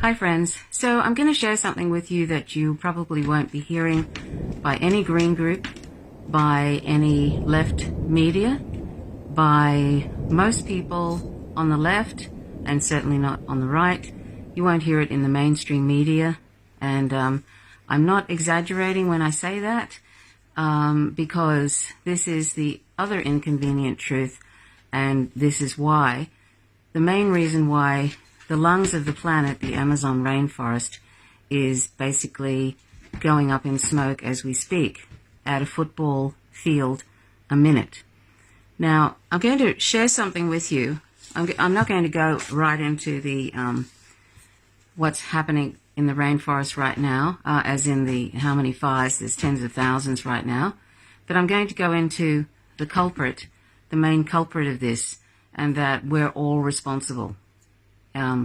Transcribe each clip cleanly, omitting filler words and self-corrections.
Hi friends, so I'm going to share something with you that you probably won't be hearing by any green group, by any left media, by most people on the left, and certainly not on the right. You won't hear it in the mainstream media, and I'm not exaggerating when I say that, because this is the other inconvenient truth, and this is why, the main reason why the lungs of the planet, the Amazon rainforest, is basically going up in smoke as we speak, at a football field a minute. Now, I'm going to share something with you. I'm not going to go right into the what's happening in the rainforest right now, as in the how many fires, there's tens of thousands right now, but I'm going to go into the culprit, the main culprit of this, and that we're all responsible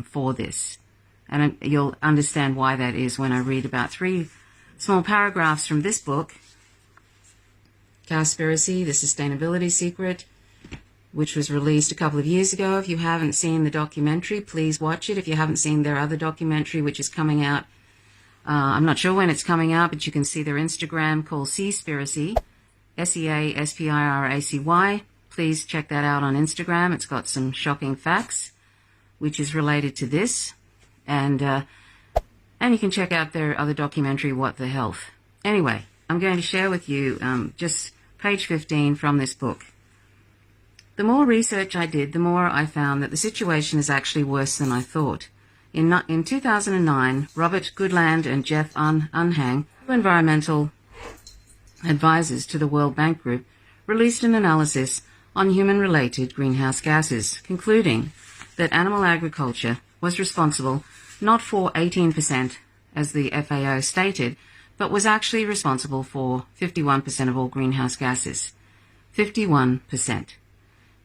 for this. And you'll understand why that is when I read about 3 small paragraphs from this book, Cowspiracy, The Sustainability Secret, which was released a couple of years ago. If you haven't seen the documentary, please watch it. If you haven't seen their other documentary, which is coming out, I'm not sure when it's coming out, but you can see their Instagram called Seaspiracy, Seaspiracy. Please check that out on Instagram. It's got some shocking facts, which is related to this, and you can check out their other documentary, What the Health. Anyway, I'm going to share with you just page 15 from this book. The more research I did, the more I found that the situation is actually worse than I thought. In 2009, Robert Goodland and Jeff Unhang, environmental advisors to the World Bank Group, released an analysis on human-related greenhouse gases, concluding that animal agriculture was responsible not for 18%, as the FAO stated, but was actually responsible for 51% of all greenhouse gases. 51%.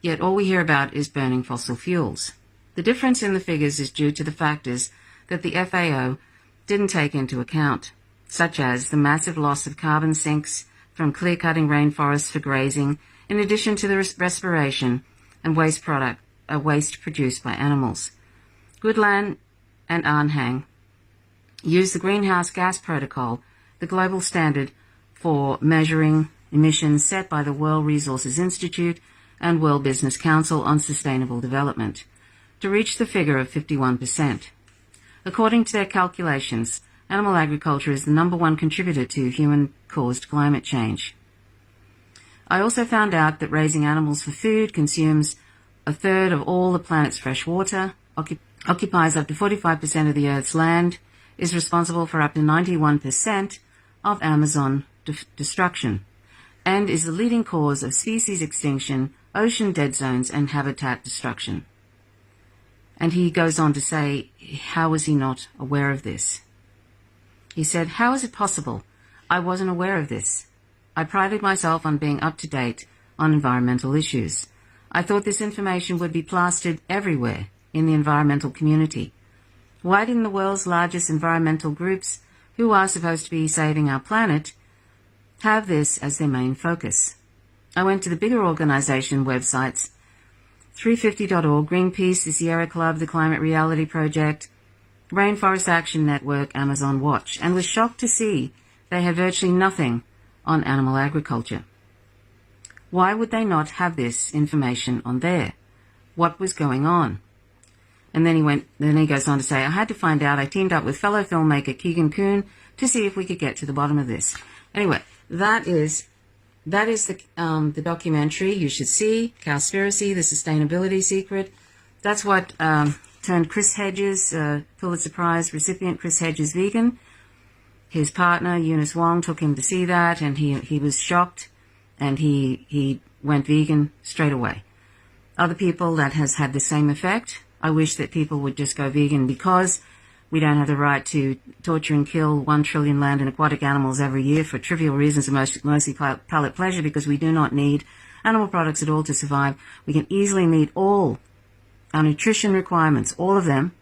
Yet all we hear about is burning fossil fuels. The difference in the figures is due to the factors that the FAO didn't take into account, such as the massive loss of carbon sinks from clear-cutting rainforests for grazing, in addition to the respiration and waste produced by animals. Goodland and Arnhang use the Greenhouse Gas Protocol, the global standard for measuring emissions set by the World Resources Institute and World Business Council on Sustainable Development, to reach the figure of 51%. According to their calculations, animal agriculture is the #1 contributor to human-caused climate change. I also found out that raising animals for food consumes 1/3 of all the planet's fresh water, occupies up to 45% of the Earth's land, is responsible for up to 91% of Amazon destruction, and is the leading cause of species extinction, ocean dead zones, and habitat destruction. And he goes on to say, how was he not aware of this? He said, how is it possible? I wasn't aware of this. I prided myself on being up to date on environmental issues. I thought this information would be plastered everywhere in the environmental community. Why didn't the world's largest environmental groups, who are supposed to be saving our planet, have this as their main focus? I went to the bigger organization websites, 350.org, Greenpeace, the Sierra Club, the Climate Reality Project, Rainforest Action Network, Amazon Watch, and was shocked to see they had virtually nothing on animal agriculture. Why would they not have this information on there? What was going on? And then he goes on to say, I had to find out. I teamed up with fellow filmmaker Keegan Kuhn to see if we could get to the bottom of this. Anyway, that is the documentary you should see, Cowspiracy, The Sustainability Secret. That's what turned Chris Hedges, Pulitzer Prize recipient Chris Hedges, vegan. His partner, Eunice Wong, took him to see that, and he was shocked, and he went vegan straight away. Other people, that has had the same effect. I wish that people would just go vegan because we don't have the right to torture and kill 1 trillion land and aquatic animals every year for trivial reasons of mostly palate pleasure, because we do not need animal products at all to survive. We can easily meet all our nutrition requirements, all of them,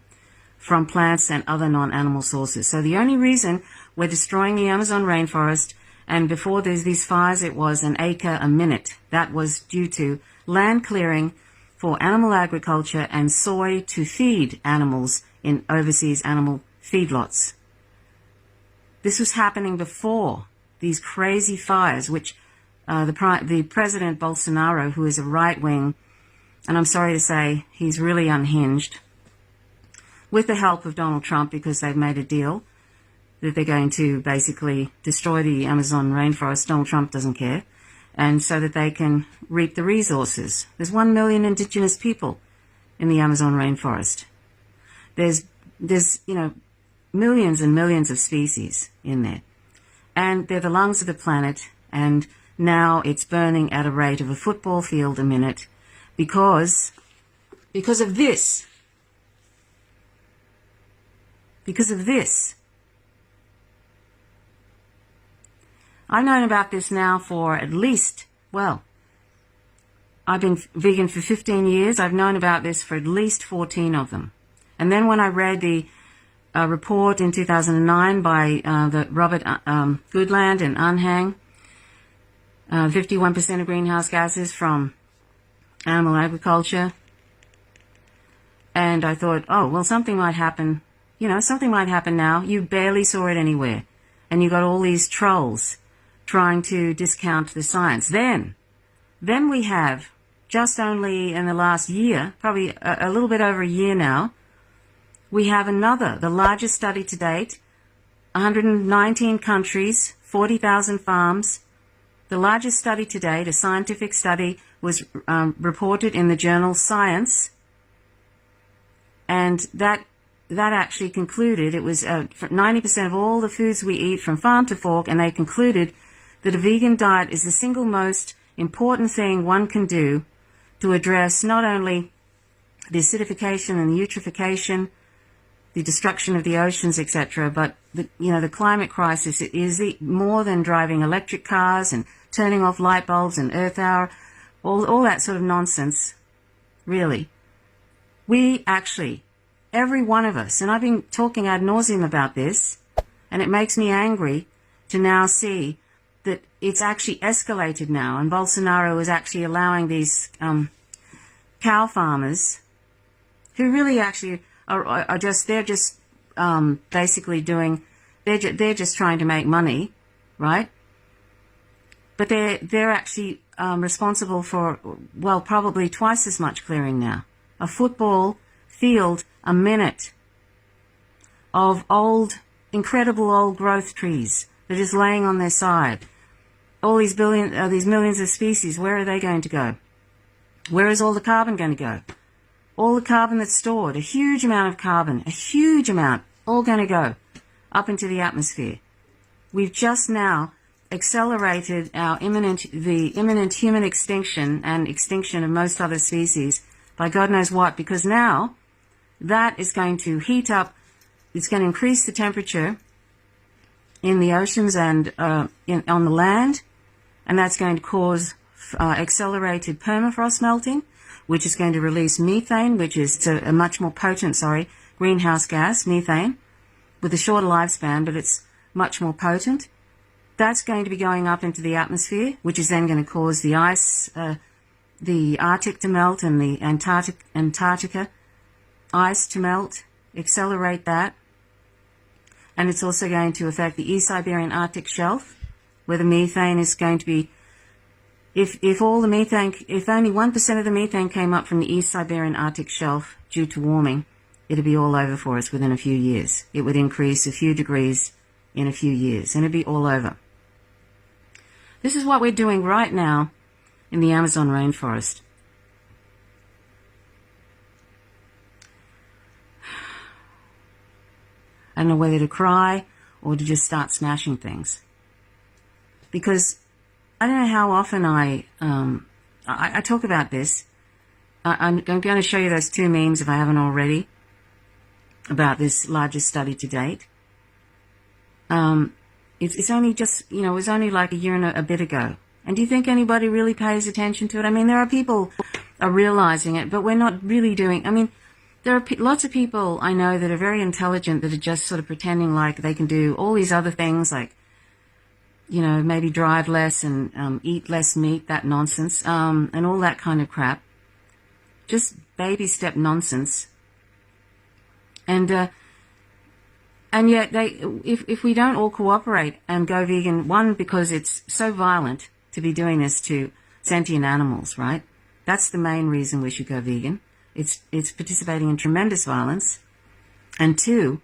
from plants and other non-animal sources. So the only reason we're destroying the Amazon rainforest, and before there's these fires, it was an acre a minute. That was due to land clearing for animal agriculture and soy to feed animals in overseas animal feedlots. This was happening before these crazy fires, which the President Bolsonaro, who is a right-wing, and I'm sorry to say he's really unhinged, with the help of Donald Trump, because they've made a deal that they're going to basically destroy the Amazon rainforest. Donald Trump doesn't care. And so that they can reap the resources. There's 1 million indigenous people in the Amazon rainforest. There's millions and millions of species in there. And they're the lungs of the planet, and now it's burning at a rate of a football field a minute because of this. Because of this. I've known about this now for at least, well, I've been vegan for 15 years. I've known about this for at least 14 of them. And then when I read the report in 2009 by the Robert Goodland and Unhang, 51% of greenhouse gases from animal agriculture, and I thought, oh, well, something might happen. Something might happen now. You barely saw it anywhere. And you got all these trolls trying to discount the science. Then we have, just only in the last year, probably a little bit over a year now, we have the largest study to date, 119 countries, 40,000 farms. The largest study to date, a scientific study, was reported in the journal Science, and that actually concluded, it was 90% of all the foods we eat from farm to fork, and they concluded that a vegan diet is the single most important thing one can do to address not only the acidification and the eutrophication, the destruction of the oceans, etc., but the climate crisis is more than driving electric cars and turning off light bulbs and Earth Hour, all that sort of nonsense, really. We actually, every one of us, and I've been talking ad nauseum about this, and it makes me angry to now see that it's actually escalated now, and Bolsonaro is actually allowing these cow farmers, who really actually are just basically they're just trying to make money, right? But they're actually responsible for, well, probably twice as much clearing now. A football field a minute of incredible old growth trees that are just laying on their side. All these millions of species, where are they going to go? Where is all the carbon going to go? All the carbon that's stored, a huge amount of carbon, all going to go up into the atmosphere. We've just now accelerated the imminent human extinction and extinction of most other species by God knows what, because now that is going to heat up, it's going to increase the temperature in the oceans and on the land, and that's going to cause accelerated permafrost melting, which is going to release methane, which is a much more potent, greenhouse gas, methane, with a shorter lifespan, but it's much more potent. That's going to be going up into the atmosphere, which is then going to cause the ice, the Arctic to melt and the Antarctica ice to melt, accelerate that. And it's also going to affect the East Siberian Arctic shelf, where the methane is going to be, if only 1% of the methane came up from the East Siberian Arctic shelf due to warming, it'd be all over for us within a few years. It would increase a few degrees in a few years, and it'd be all over. This is what we're doing right now in the Amazon rainforest. I don't know whether to cry or to just start smashing things. Because I don't know how often I talk about this. I'm going to show you those two memes, if I haven't already, about this largest study to date. It's only just, it was only like a year and a bit ago. And do you think anybody really pays attention to it? I mean, there are people are realizing it, but we're not really doing, there are lots of people I know that are very intelligent that are just sort of pretending like they can do all these other things, like, maybe drive less and eat less meat, that nonsense, and all that kind of crap. Just baby step nonsense. And yet if we don't all cooperate and go vegan, one, because it's so violent to be doing this to sentient animals, right? That's the main reason we should go vegan. It's participating in tremendous violence. And two,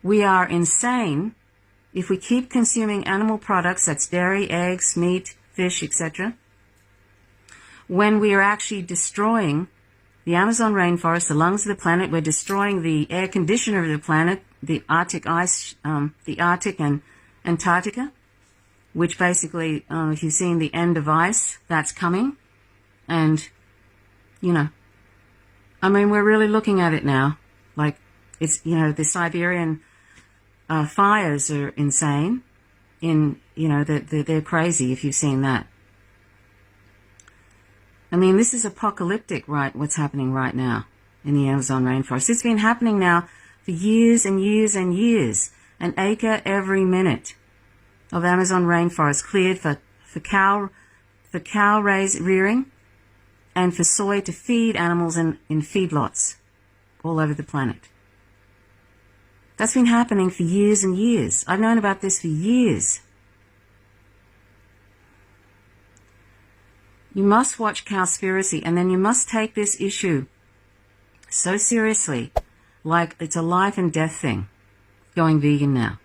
we are insane if we keep consuming animal products, that's dairy, eggs, meat, fish, etc., when we are actually destroying the Amazon rainforest, the lungs of the planet. We're destroying the air conditioner of the planet, the Arctic ice, the Arctic and Antarctica, which basically, if you've seen the end of ice, that's coming. And, you know, I mean, we're really looking at it now. Like, it's, you know, the Siberian fires are insane. They're crazy if you've seen that. I mean, this is apocalyptic, right, what's happening right now in the Amazon rainforest. It's been happening now for years and years and years. An acre every minute of Amazon rainforest cleared for cow rearing and for soy to feed animals in feedlots all over the planet. That's been happening for years and years. I've known about this for years. You must watch Cowspiracy, and then you must take this issue so seriously, like it's a life and death thing, going vegan now.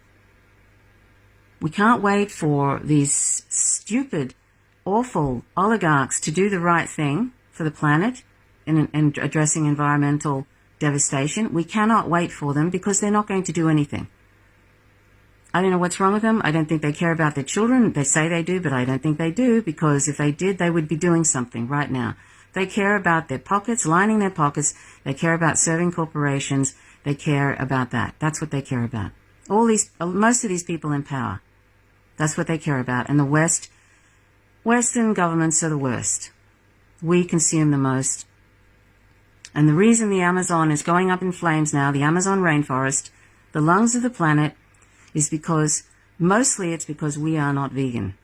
We can't wait for these stupid, awful oligarchs to do the right thing for the planet in addressing environmental devastation. We cannot wait for them because they're not going to do anything. I don't know what's wrong with them. I don't think they care about their children. They say they do, but I don't think they do, because if they did, they would be doing something right now. They care about their pockets, lining their pockets. They care about serving corporations. They care about that. That's what they care about. Most of these people in power, that's what they care about. And the Western governments are the worst. We consume the most. And the reason the Amazon is going up in flames now, the Amazon rainforest, the lungs of the planet, is because, mostly it's because we are not vegan.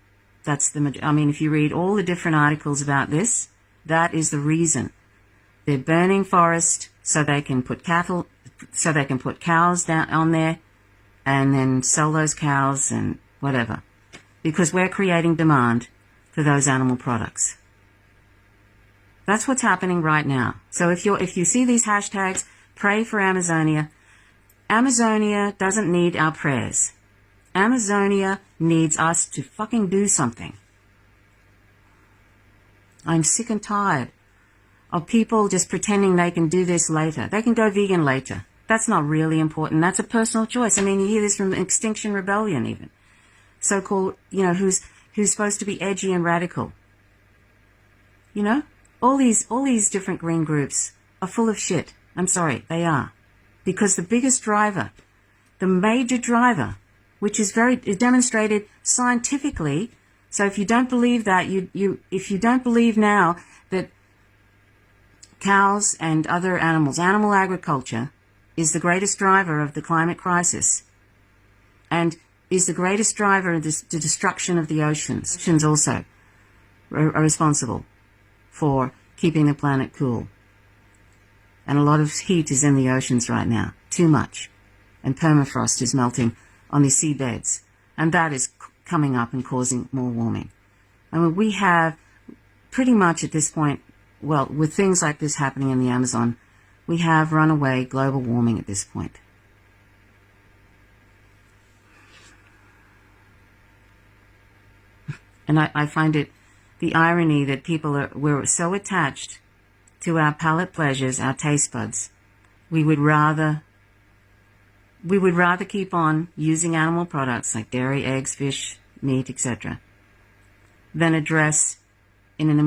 If you read all the different articles about this, that is the reason. They're burning forest so they can put cows down on there and then sell those cows and whatever. Because we're creating demand for those animal products. That's what's happening right now. So if you see these hashtags, pray for Amazonia. Amazonia doesn't need our prayers. Amazonia needs us to fucking do something. I'm sick and tired of people just pretending they can do this later. They can go vegan later. That's not really important. That's a personal choice. I mean, you hear this from Extinction Rebellion even. So-called, who's supposed to be edgy and radical. All these different green groups are full of shit. I'm sorry, they are. Because the biggest driver, the major driver, which is demonstrated scientifically. So if you don't believe that, if you don't believe now that cows and other animals, animal agriculture, is the greatest driver of the climate crisis, and is the greatest driver of the destruction of the oceans. Oceans also are responsible for keeping the planet cool. And a lot of heat is in the oceans right now, too much. And permafrost is melting on the seabeds. And that is coming up and causing more warming. I mean, we have pretty much at this point, well, with things like this happening in the Amazon, we have runaway global warming at this point. And I find it the irony that we're so attached to our palate pleasures, our taste buds. We would rather keep on using animal products like dairy, eggs, fish, meat, etc., than address in an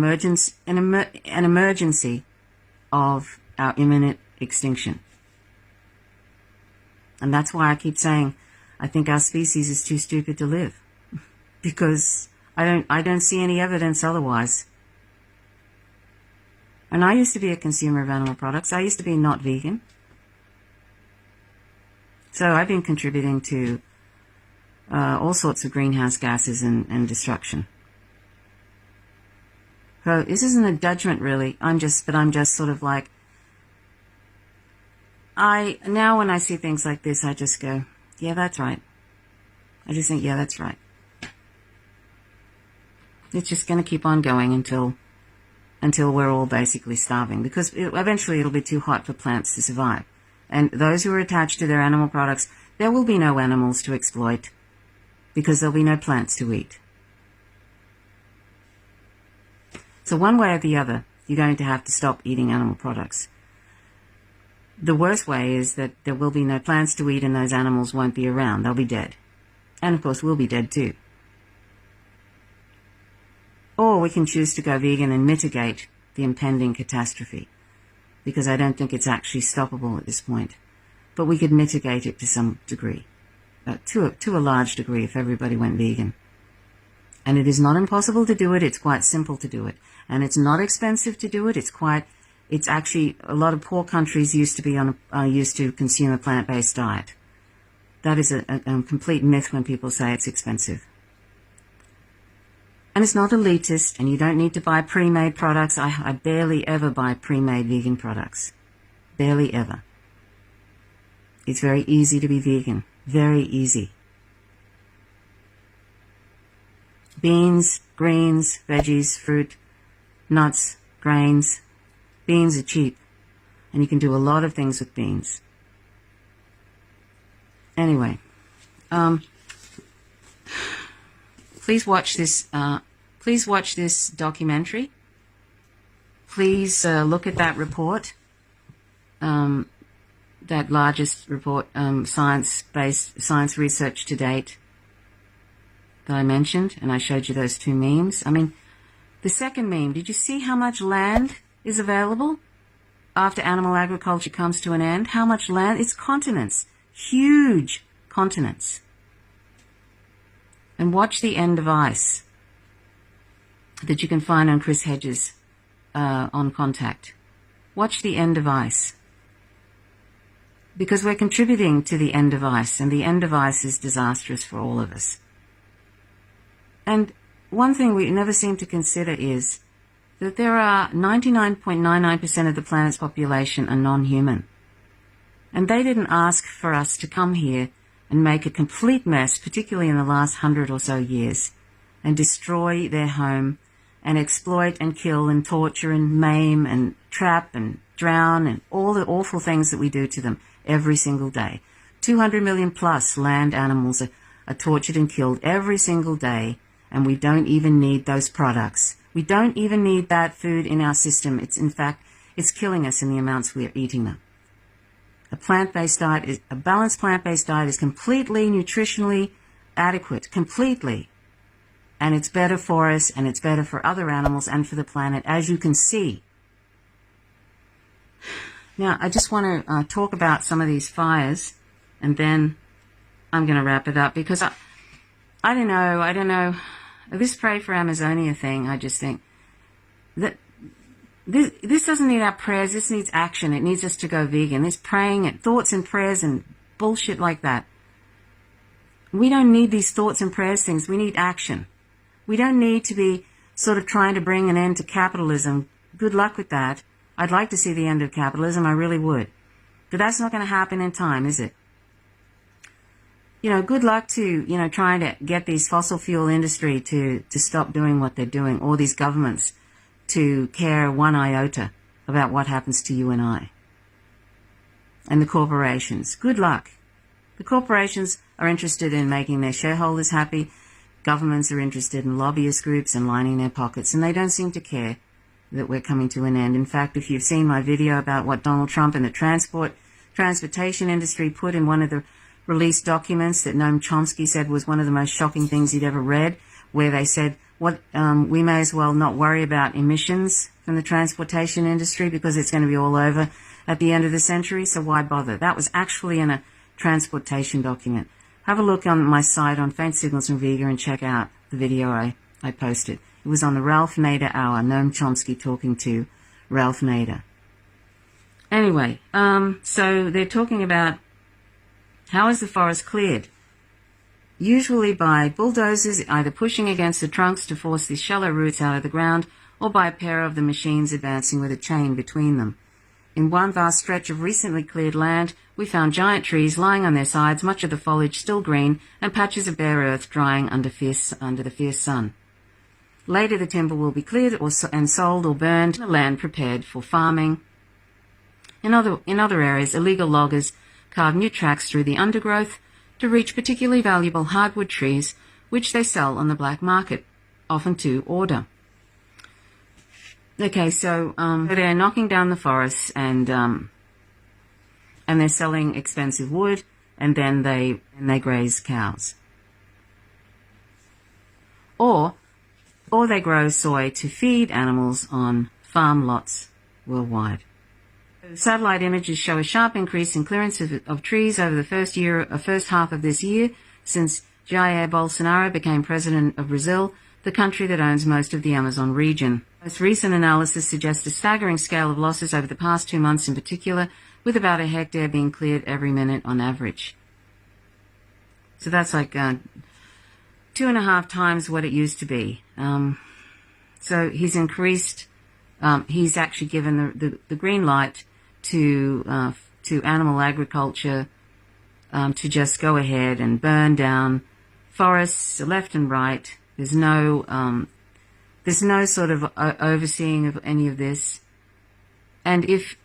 emergency of our imminent extinction. And that's why I keep saying I think our species is too stupid to live, because I don't see any evidence otherwise. And I used to be a consumer of animal products. I used to be not vegan. So I've been contributing to all sorts of greenhouse gases and destruction. So this isn't a judgment, really. I'm just sort of like, Now when I see things like this, I just go, yeah, that's right. I just think, yeah, that's right. It's just going to keep on going until we're all basically starving, because eventually it'll be too hot for plants to survive. And those who are attached to their animal products, there will be no animals to exploit, because there'll be no plants to eat. So one way or the other, you're going to have to stop eating animal products. The worst way is that there will be no plants to eat and those animals won't be around. They'll be dead. And of course, we'll be dead too. Or we can choose to go vegan and mitigate the impending catastrophe, because I don't think it's actually stoppable at this point. But we could mitigate it to some degree, to a large degree, if everybody went vegan. And it is not impossible to do it. It's quite simple to do it. And it's not expensive to do it. It's actually, a lot of poor countries used to consume a plant-based diet. That is a complete myth when people say it's expensive. And it's not elitist, and you don't need to buy pre-made products. I barely ever buy pre-made vegan products. Barely ever. It's very easy to be vegan. Very easy. Beans, greens, veggies, fruit, nuts, grains. Beans are cheap, and you can do a lot of things with beans. Anyway, please watch this. Please watch this documentary. Please look at that report, that largest report, science-based science research to date that I mentioned, and I showed you those two memes. I mean, the second meme. Did you see how much land is available after animal agriculture comes to an end? How much land? It's continents. Huge continents. And watch the end of ice that you can find on Chris Hedges on Contact. Watch the end of ice. Because we're contributing to the end of ice, and the end of ice is disastrous for all of us. And one thing we never seem to consider is that there are 99.99% of the planet's population are non-human. And they didn't ask for us to come here and make a complete mess, particularly in the last 100 or so years, and destroy their home and exploit and kill and torture and maim and trap and drown and all the awful things that we do to them every single day. 200 million plus land animals are tortured and killed every single day, and we don't even need those products. We don't even need that food in our system. In fact, it's killing us in the amounts we are eating them. A balanced plant-based diet is completely nutritionally adequate, completely. And it's better for us, and it's better for other animals and for the planet, as you can see. Now, I just want to talk about some of these fires, and then I'm going to wrap it up, because I don't know. This Pray for Amazonia thing, I just think that this doesn't need our prayers. This needs action. It needs us to go vegan. This praying and thoughts and prayers and bullshit like that. We don't need these thoughts and prayers things. We need action. We don't need to be sort of trying to bring an end to capitalism. Good luck with that. I'd like to see the end of capitalism. I really would. But that's not going to happen in time, is it? Good luck to, trying to get these fossil fuel industry to stop doing what they're doing, or these governments to care one iota about what happens to you and I. And the corporations. Good luck. The corporations are interested in making their shareholders happy. Governments are interested in lobbyist groups and lining their pockets, and they don't seem to care that we're coming to an end. In fact, if you've seen my video about what Donald Trump and the transportation industry put in one of the released documents that Noam Chomsky said was one of the most shocking things he'd ever read, where they said, we may as well not worry about emissions from the transportation industry because it's going to be all over at the end of the century, so why bother? That was actually in a transportation document. Have a look on my site on Faint Signals from Vega and check out the video I posted. It was on the Ralph Nader Hour, Noam Chomsky talking to Ralph Nader. Anyway, so they're talking about how is the forest cleared? Usually by bulldozers either pushing against the trunks to force these shallow roots out of the ground, or by a pair of the machines advancing with a chain between them. In one vast stretch of recently cleared land, we found giant trees lying on their sides, much of the foliage still green, and patches of bare earth drying under the fierce sun. Later the timber will be cleared and sold or burned, the land prepared for farming. In other areas, illegal loggers carve new tracks through the undergrowth to reach particularly valuable hardwood trees, which they sell on the black market, often to order. Okay, so they're knocking down the forests and they're selling expensive wood, and then they graze cows. Or they grow soy to feed animals on farm lots worldwide. Satellite images show a sharp increase in clearance of trees over the first half of this year since Jair Bolsonaro became president of Brazil, the country that owns most of the Amazon region. Most recent analysis suggests a staggering scale of losses over the past 2 months in particular, with about a hectare being cleared every minute on average. So that's like 2.5 times what it used to be. So he's increased, he's actually given the green light to animal agriculture to just go ahead and burn down forests left and right. There's no sort of overseeing of any of this. And if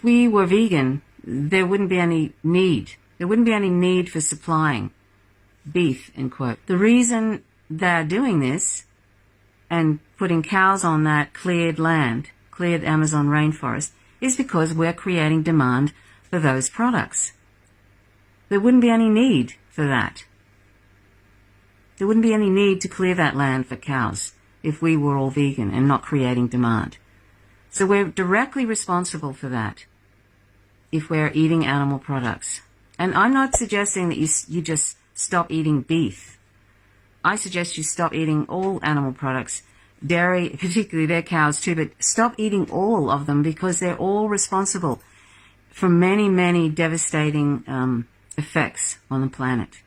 we were vegan, there wouldn't be any need. There wouldn't be any need for supplying beef, end quote. The reason they're doing this and putting cows on that cleared land, cleared Amazon rainforest, is because we're creating demand for those products. There wouldn't be any need for that. There wouldn't be any need to clear that land for cows if we were all vegan and not creating demand. So we're directly responsible for that if we're eating animal products. And I'm not suggesting that you just stop eating beef. I suggest you stop eating all animal products, dairy, particularly their cows too, but stop eating all of them because they're all responsible for many, many devastating effects on the planet.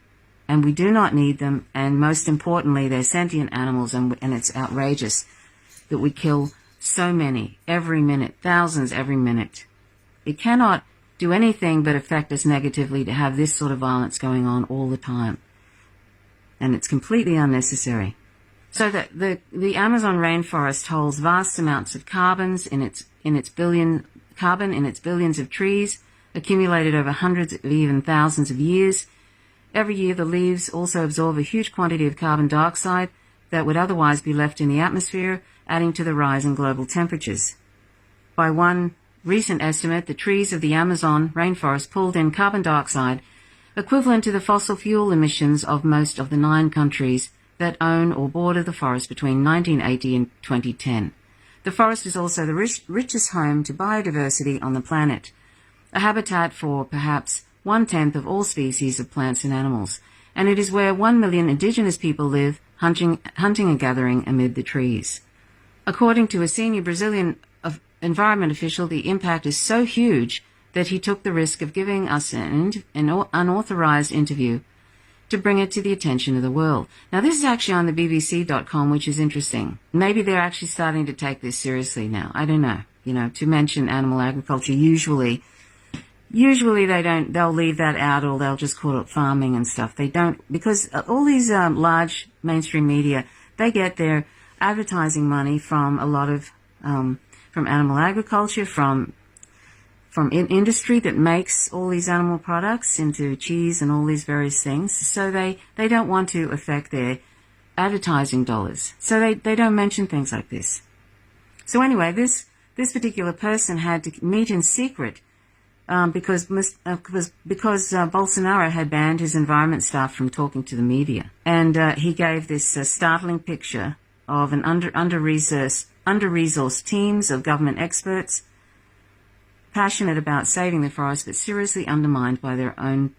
And we do not need them, and most importantly, they're sentient animals, and it's outrageous that we kill so many every minute, thousands every minute. It cannot do anything but affect us negatively to have this sort of violence going on all the time. And it's completely unnecessary. So that the Amazon rainforest holds vast amounts of carbon in its billions of trees, accumulated over hundreds of even thousands of years. Every year the leaves also absorb a huge quantity of carbon dioxide that would otherwise be left in the atmosphere, adding to the rise in global temperatures. By one recent estimate, the trees of the Amazon rainforest pulled in carbon dioxide equivalent to the fossil fuel emissions of most of the 9 countries that own or border the forest between 1980 and 2010. The forest is also the richest home to biodiversity on the planet, a habitat for perhaps 1/10 of all species of plants and animals, and it is where 1 million indigenous people live, hunting and gathering amid the trees. According to a senior Brazilian environment official, the impact is so huge that he took the risk of giving us an unauthorized interview to bring it to the attention of the world. Now, this is actually on the BBC.com, which is interesting. Maybe they're actually starting to take this seriously now. I don't know. To mention animal agriculture, usually they'll leave that out, or they'll just call it farming and stuff. They don't, because all these large mainstream media, they get their advertising money from a lot of, from animal agriculture, from industry that makes all these animal products into cheese and all these various things. So they don't want to affect their advertising dollars. So they don't mention things like this. So anyway, this particular person had to meet in secret because Bolsonaro had banned his environment staff from talking to the media. And he gave this startling picture of an under-resourced teams of government experts passionate about saving the forest, but seriously undermined by their own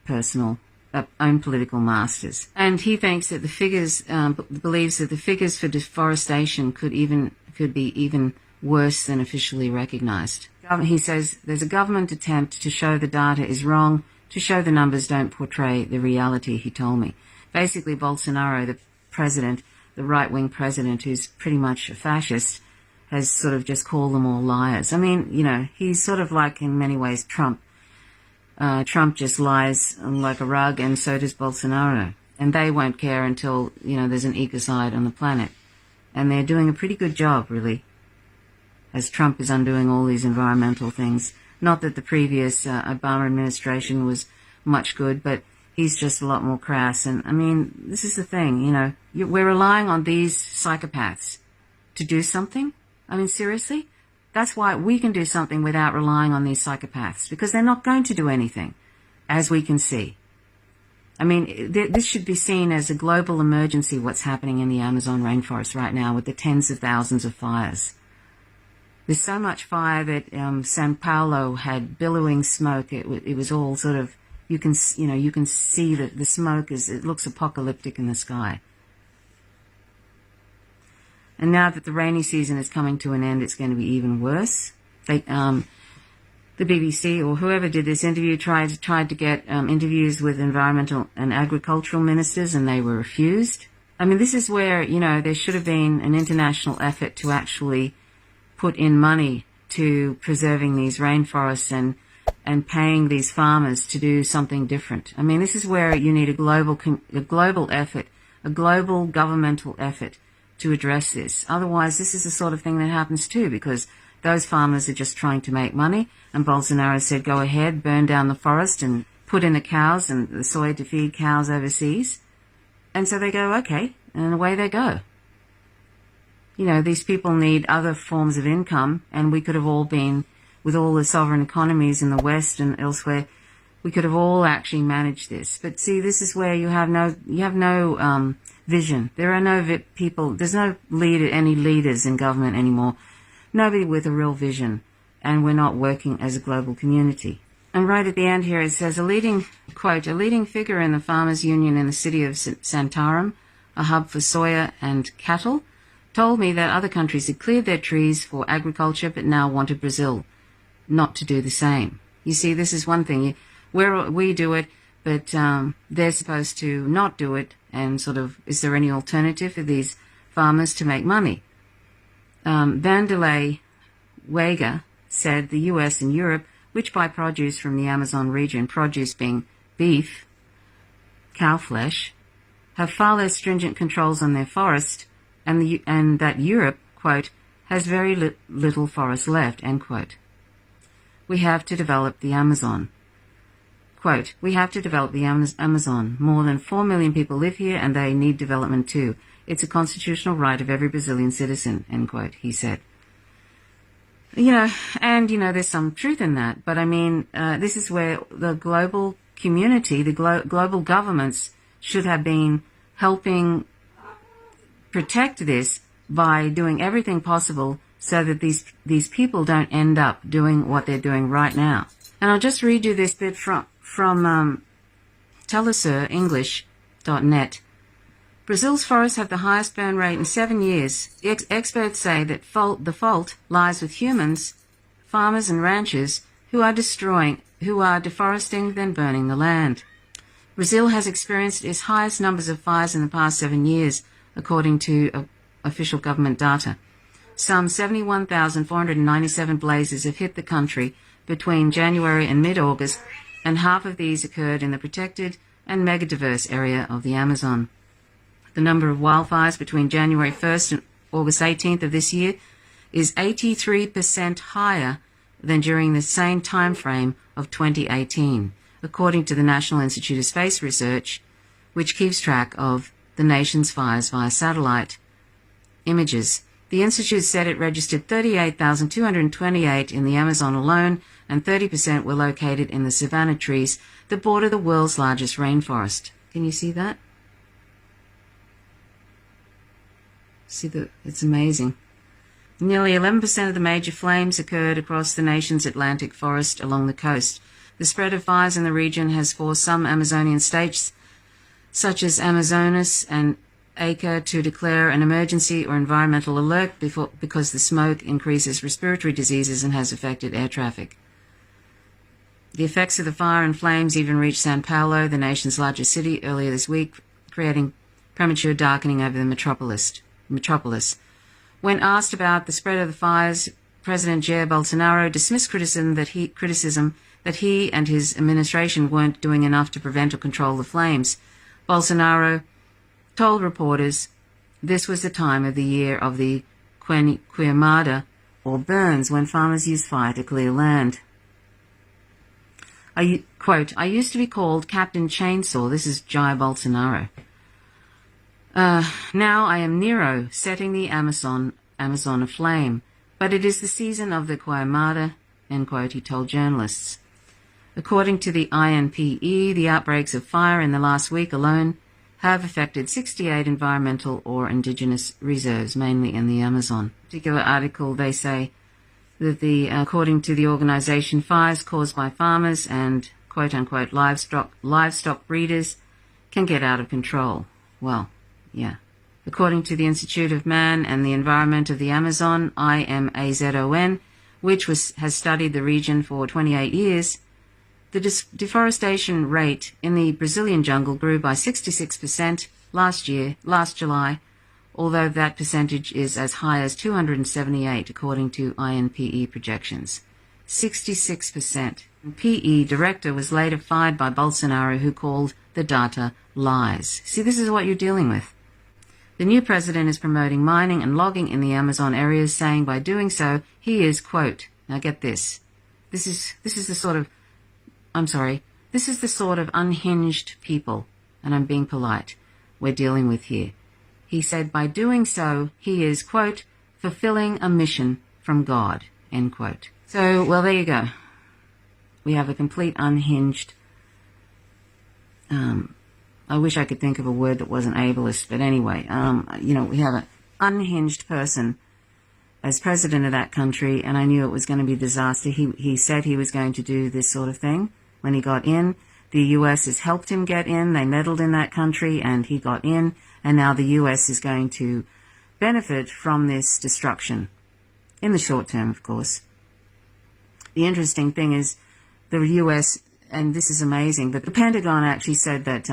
political masters. And he thinks that believes that the figures for deforestation could be even worse than officially recognized. He says there's a government attempt to show the data is wrong, to show the numbers don't portray the reality, he told me. Basically, Bolsonaro, the right-wing president who's pretty much a fascist, has sort of just called them all liars. I mean, he's sort of like, in many ways, Trump. Trump just lies like a rug, and so does Bolsonaro. And they won't care until, there's an ecocide on the planet. And they're doing a pretty good job, really, as Trump is undoing all these environmental things. Not that the previous Obama administration was much good, but he's just a lot more crass. And, I mean, this is the thing, we're relying on these psychopaths to do something. I mean, seriously? That's why we can do something without relying on these psychopaths, because they're not going to do anything, as we can see. I mean, this should be seen as a global emergency, what's happening in the Amazon rainforest right now with the tens of thousands of fires. There's so much fire that Sao Paulo had billowing smoke. It was all sort of, you can see that the smoke it looks apocalyptic in the sky. And now that the rainy season is coming to an end, it's going to be even worse. The BBC or whoever did this interview tried to get interviews with environmental and agricultural ministers, and they were refused. I mean, this is where, there should have been an international effort to actually put in money to preserving these rainforests and paying these farmers to do something different. I mean, this is where you need a global effort, a global governmental effort to address this. Otherwise, this is the sort of thing that happens too, because those farmers are just trying to make money, and Bolsonaro said, go ahead, burn down the forest and put in the cows and the soy to feed cows overseas. And so they go, okay, and away they go. These people need other forms of income, and we could have all been, with all the sovereign economies in the West and elsewhere, we could have all actually managed this. But see, this is where you have no vision. There are no people, there's no any leaders in government anymore. Nobody with a real vision, and we're not working as a global community. And right at the end here it says, a leading figure in the Farmers Union in the city of Santarém, a hub for soya and cattle, told me that other countries had cleared their trees for agriculture but now wanted Brazil not to do the same. You see, this is one thing. We do it, but they're supposed to not do it, and sort of, is there any alternative for these farmers to make money? Vanderlei Weger said the US and Europe, which buy produce from the Amazon region, produce being beef, cow flesh, have far less stringent controls on their forest, and that Europe, quote, has very little forest left, end quote. We have to develop the Amazon. Quote, we have to develop the Amazon. More than 4 million people live here, and they need development too. It's a constitutional right of every Brazilian citizen, end quote, he said. There's some truth in that. But I mean, this is where the global community, the global governments should have been helping protect this by doing everything possible so that these people don't end up doing what they're doing right now. And I'll just read you this bit from telesurenglish.net. Brazil's forests have the highest burn rate in 7 years. Experts say that the fault lies with humans, farmers and ranchers who are deforesting, then burning the land. Brazil has experienced its highest numbers of fires in the past 7 years, according to official government data. Some 71,497 blazes have hit the country between January and mid-August, and half of these occurred in the protected and megadiverse area of the Amazon. The number of wildfires between January 1st and August 18th of this year is 83% higher than during the same time frame of 2018, according to the National Institute of Space Research, which keeps track of the nation's fires via satellite images. The Institute said it registered 38,228 in the Amazon alone, and 30% were located in the savanna trees that border the world's largest rainforest. Can you see that? It's amazing. Nearly 11% of the major flames occurred across the nation's Atlantic forest along the coast. The spread of fires in the region has forced some Amazonian states, such as Amazonas and Acre, to declare an emergency or environmental alert because the smoke increases respiratory diseases and has affected air traffic. The effects of the fire and flames even reached Sao Paulo, the nation's largest city, earlier this week, creating premature darkening over the metropolis. When asked about the spread of the fires, President Jair Bolsonaro dismissed criticism that he and his administration weren't doing enough to prevent or control the flames. Bolsonaro told reporters this was the time of the year of the queimada, or burns, when farmers use fire to clear land. Quote, I used to be called Captain Chainsaw. This is Jair Bolsonaro. Now I am Nero, setting the Amazon aflame. But it is the season of the queimada, end quote, he told journalists. According to the INPE, the outbreaks of fire in the last week alone have affected 68 environmental or indigenous reserves, mainly in the Amazon. In a particular article, they say that according to the organization, fires caused by farmers and quote-unquote livestock breeders can get out of control. Well, yeah. According to the Institute of Man and the Environment of the Amazon, IMAZON, which has studied the region for 28 years, the deforestation rate in the Brazilian jungle grew by 66% last July, although that percentage is as high as 278 according to INPE projections. 66%. PE director was later fired by Bolsonaro, who called the data lies. See, this is what you're dealing with. The new president is promoting mining and logging in the Amazon areas, saying by doing so, he is, quote, now get this, this is the sort of unhinged people, and I'm being polite, we're dealing with here. He said by doing so, he is, quote, fulfilling a mission from God, end quote. So, well, there you go. We have a complete unhinged, I wish I could think of a word that wasn't ableist, but anyway, we have an unhinged person as president of that country, and I knew it was going to be a disaster. He said he was going to do this sort of thing when he got in. The U.S. has helped him get in. They meddled in that country, and he got in, and now the U.S. is going to benefit from this destruction, in the short term, of course. The interesting thing is the U.S., and this is amazing, but the Pentagon actually said that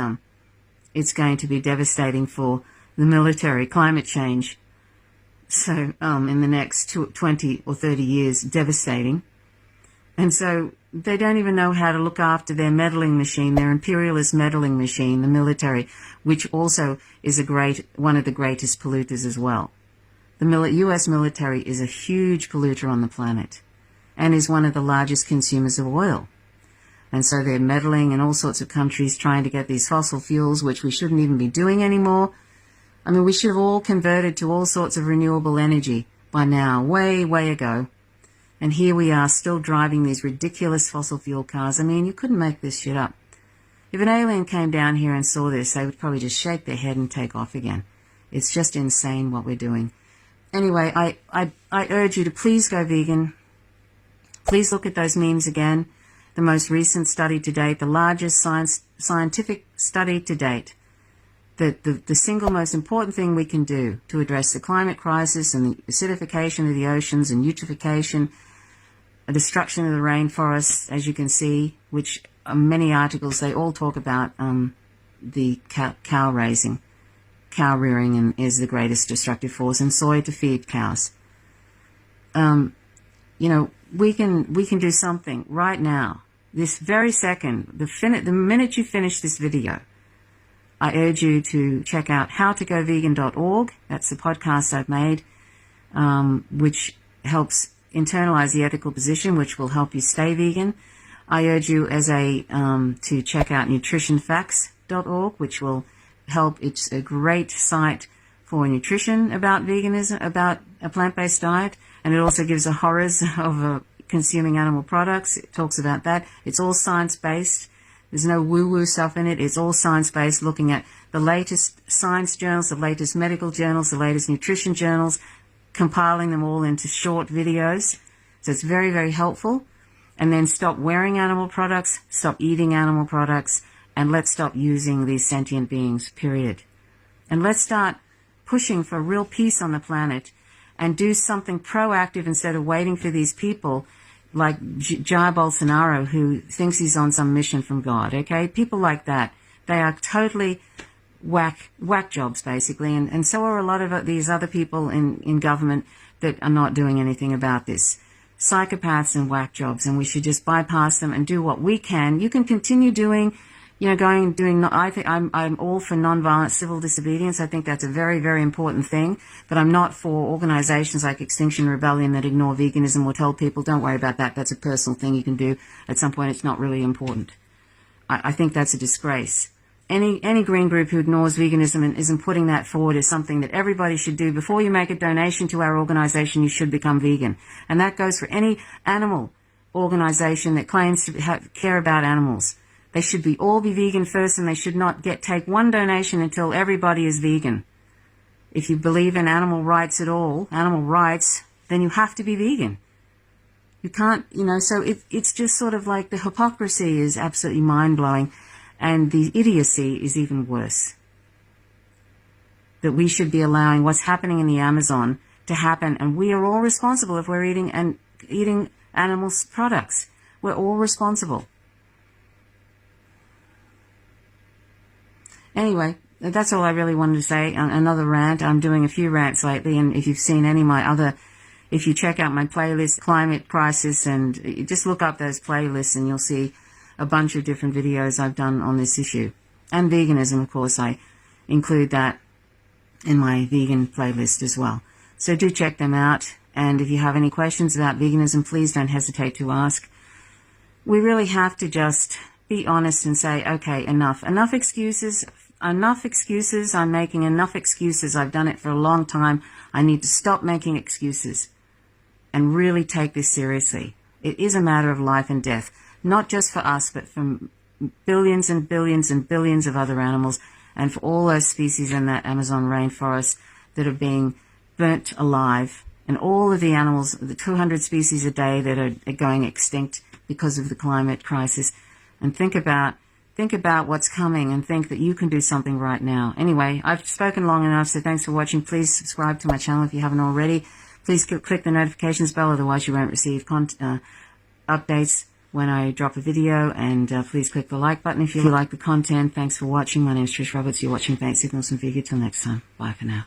it's going to be devastating for the military, climate change. So in the next 20 or 30 years, devastating. And so they don't even know how to look after their meddling machine, their imperialist meddling machine, the military, which also is one of the greatest polluters as well. The U.S. military is a huge polluter on the planet and is one of the largest consumers of oil. And so they're meddling in all sorts of countries trying to get these fossil fuels, which we shouldn't even be doing anymore. I mean, we should have all converted to all sorts of renewable energy by now, way, way ago. And here we are still driving these ridiculous fossil fuel cars. I mean, you couldn't make this shit up. If an alien came down here and saw this, they would probably just shake their head and take off again. It's just insane what we're doing. Anyway, I urge you to please go vegan. Please look at those memes again. The most recent study to date, the largest scientific study to date, the single most important thing we can do to address the climate crisis and the acidification of the oceans and eutrophication, the destruction of the rainforests, as you can see, which many articles, they all talk about the cow raising. Cow rearing and is the greatest destructive force, and soy to feed cows. We can do something right now, this very second, the minute you finish this video. I urge you to check out howtogovegan.org. That's the podcast I've made, which helps internalize the ethical position, which will help you stay vegan. I urge you to check out nutritionfacts.org, which will help. It's a great site for nutrition about veganism, about a plant-based diet. And it also gives the horrors of consuming animal products. It talks about that. It's all science-based. There's no woo-woo stuff in it. It's all science-based, looking at the latest science journals, the latest medical journals, the latest nutrition journals, compiling them all into short videos. So it's very, very helpful. And then stop wearing animal products, stop eating animal products, and let's stop using these sentient beings, period. And let's start pushing for real peace on the planet and do something proactive instead of waiting for these people like Jair Bolsonaro, who thinks he's on some mission from God, okay? People like that, they are totally whack jobs, basically. And so are a lot of these other people in government that are not doing anything about this. Psychopaths and whack jobs, and we should just bypass them and do what we can. You can continue doing, I think I'm all for nonviolent civil disobedience. I think that's a very, very important thing, but I'm not for organizations like Extinction Rebellion that ignore veganism or tell people, don't worry about that, that's a personal thing you can do. At some point, it's not really important. I think that's a disgrace. Any green group who ignores veganism and isn't putting that forward as something that everybody should do. Before you make a donation to our organization, you should become vegan. And that goes for any animal organization that claims to care about animals. They should all be vegan first, and they should not take one donation until everybody is vegan. If you believe in animal rights at all, animal rights, then you have to be vegan. You can't, so it's just sort of like the hypocrisy is absolutely mind-blowing. And the idiocy is even worse. That we should be allowing what's happening in the Amazon to happen, and we are all responsible if we're eating animal products. We're all responsible. Anyway, that's all I really wanted to say. Another rant. I'm doing a few rants lately, and if you've seen any of my if you check out my playlist, Climate Crisis, and just look up those playlists, and you'll see a bunch of different videos I've done on this issue. And veganism, of course, I include that in my vegan playlist as well. So do check them out. And if you have any questions about veganism, please don't hesitate to ask. We really have to just be honest and say, okay, enough. Enough excuses. Enough excuses. I'm making enough excuses. I've done it for a long time. I need to stop making excuses and really take this seriously. It is a matter of life and death. Not just for us, but for billions and billions and billions of other animals, and for all those species in that Amazon rainforest that are being burnt alive, and all of the animals, the 200 species a day that are going extinct because of the climate crisis. And think about what's coming, and think that you can do something right now. Anyway, I've spoken long enough, so thanks for watching. Please subscribe to my channel if you haven't already. Please click the notifications bell, otherwise you won't receive updates when I drop a video, and please click the like button if you like the content. Thanks for watching. My name is Trish Roberts. You're watching Paint Signals from Vegan. Till next time. Bye for now.